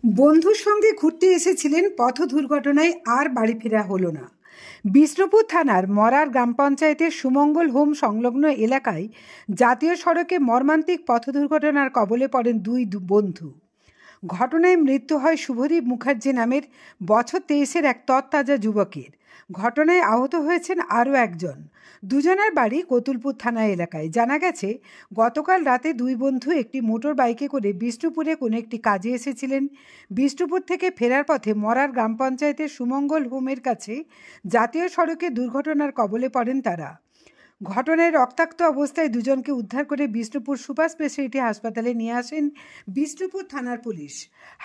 বন্ধুর সঙ্গে ঘুরতে এসেছিলেন, পথ দুর্ঘটনায় আর বাড়ি ফেরা হলো না। বিষ্ণুপুর থানার মরার গ্রাম পঞ্চায়েতের সুমঙ্গল হোম সংলগ্ন এলাকায় জাতীয় সড়কে মর্মান্তিক পথ দুর্ঘটনার কবলে পড়েন দুই বন্ধু। ঘটনায় মৃত্যু হয় শুভদীপ মুখার্জি নামের বছর 23-এর এক তরতাজা যুবকের। ঘটনায় আহত হয়েছেন আরও একজন। দুজনের বাড়ি কতুলপুর থানা এলাকায়। জানা গেছে, গতকাল রাতে দুই বন্ধু একটি মোটর বাইকে করে বিষ্ণুপুরে কোনো একটি কাজে এসেছিলেন। বিষ্ণুপুর থেকে ফেরার পথে মরার গ্রাম পঞ্চায়েতের সুমঙ্গল হোমের কাছে জাতীয় সড়কে দুর্ঘটনার কবলে পড়েন তারা। ঘটনায় রক্তাক্ত অবস্থায় দুজনকে উদ্ধার করে বিষ্ণুপুর সুপার স্পেশালিটি হাসপাতালে নিয়ে আসেন বিষ্ণুপুর থানার পুলিশ।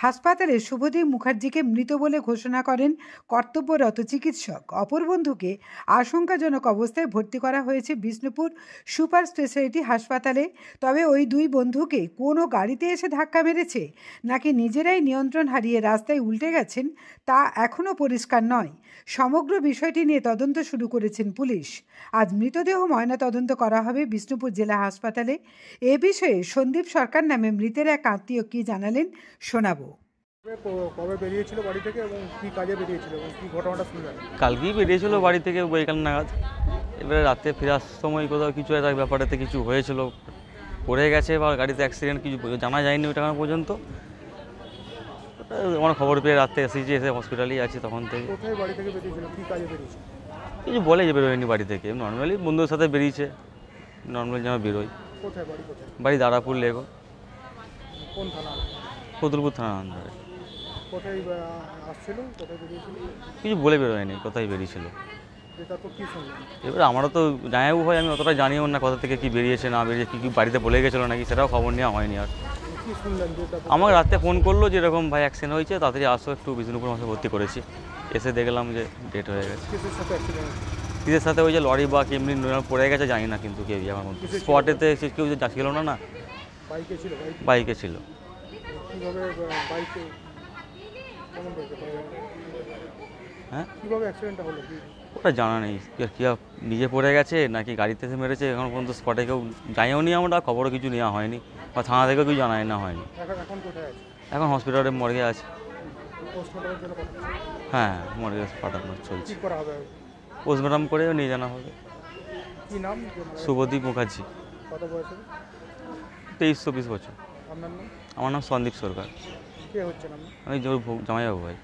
হাসপাতালে শুভদীপ মুখার্জিকে মৃত বলে ঘোষণা করেন কর্তব্যরত চিকিৎসক। অপর বন্ধুকে আশঙ্কাজনক অবস্থায় ভর্তি করা হয়েছে বিষ্ণুপুর সুপার স্পেশালিটি হাসপাতালে। তবে ওই দুই বন্ধুকে কোনো গাড়িতে এসে ধাক্কা মেরেছে নাকি নিজেরাই নিয়ন্ত্রণ হারিয়ে রাস্তায় উল্টে গেছেন তা এখনও পরিষ্কার নয়। সমগ্র বিষয়টি নিয়ে তদন্ত শুরু করেছেন পুলিশ। আজ মৃতদেহ ময়নাতদন্ত করা হবে বিষ্ণুপুর জেলা হাসপাতালে। এ বিষয়ে সন্দীপ সরকার নামে মৃতের এক আত্মীয় কি জানালেন শোনাবো। কবে বেরিয়েছিল বাড়ি থেকে এবং কি কাজে বেরিয়েছিল এবং কি ঘটনাটা শুনলেন? কালকেই বেরিয়েছিল বাড়ি থেকে বৈকাল নাগাদ। এবারে রাতে ফেরার সময় কোথাও কিছু একটা ব্যাপারেতে কিছু হয়েছিল, পড়ে গেছে বা গাড়িতে অ্যাক্সিডেন্ট কিছু জানা যায়নি ওটা এখনো পর্যন্ত। আমার খবর পেয়ে রাতে এসেছি, এসে হসপিটালেই আছি তখন থেকে। কোথায় বাড়ি থেকে বেরিয়েছিল, কি কাজে বেরিয়েছিল? কিছু বলে যে বেরোয়নি বাড়ি থেকে, নর্মালি বন্ধুদের সাথে বেরিয়েছে, নর্মালি যেন বেরোই। কোথায় বাড়ি? কোথায় বাড়ি? দাঁড়াপুর লেগো। কোন থানা? কতুলপুর থানা আন্ডারে। কোথায় আসছিল, কোথায় বেরিয়েছিল? কিছু বলে বেরোয়নি কোথায় বেরিয়েছিল। তারপর কি শুনলেন? এবারে আমারও তো জানাবো হয়, আমি অতটা জানিও না কোথা থেকে কি বেরিয়েছে না বেরিয়েছে, কী বাড়িতে বলে গেছিলো নাকি সেটাও খবর নেওয়া হয়নি। আর কি শুনলেন? আমাকে রাতে ফোন করলো যে এরকম ভাই অ্যাক্সিডেন্ট হয়েছে, তাড়াতাড়ি আসো, একটু বিষ্ণুপুর মাসে ভর্তি করেছি। এসে দেখলাম যে ডেট হয়ে গেছে। কিসের সাথে অ্যাক্সিডেন্ট? কিসের সাথে? ওই যে লরি বা এমনি পড়ে গেছে জানি না, কিন্তু কেউ আমার মধ্যে স্পটেতে কেউ ছিল না। না, বাইকে ছিল? বাইকে ছিল। কীভাবে বাইকে কেমন হয়েছে? হ্যাঁ, কীভাবে অ্যাক্সিডেন্টটা হলো ওটা জানা নেই কী নিজে পড়ে গেছে নাকি গাড়িতে এসে মেরেছে, এখন পর্যন্ত স্পটে কেউ জানিও নি, আমরা খবরও কিছু নেওয়া হয়নি বা থানা থেকেও কিছু জানাই না হয়নি। এখন কোথায় আছে? এখন হসপিটালে মর্গে আছে। পোস্টমর্টমের জন্য পাঠাচ্ছেন? হ্যাঁ, মর্গে পাঠানো চলছে। কী করা হবে? পোস্টমর্টম করেও নিয়ে জানা হবে। কী নাম? শুভদীপ মুখার্জি। কত বয়স? 23-24 বছর। আপনার নাম? আমার নাম সন্দীপ সরকার। কে হচ্ছেন আপনি? আমি জামাইবাবু ভাই।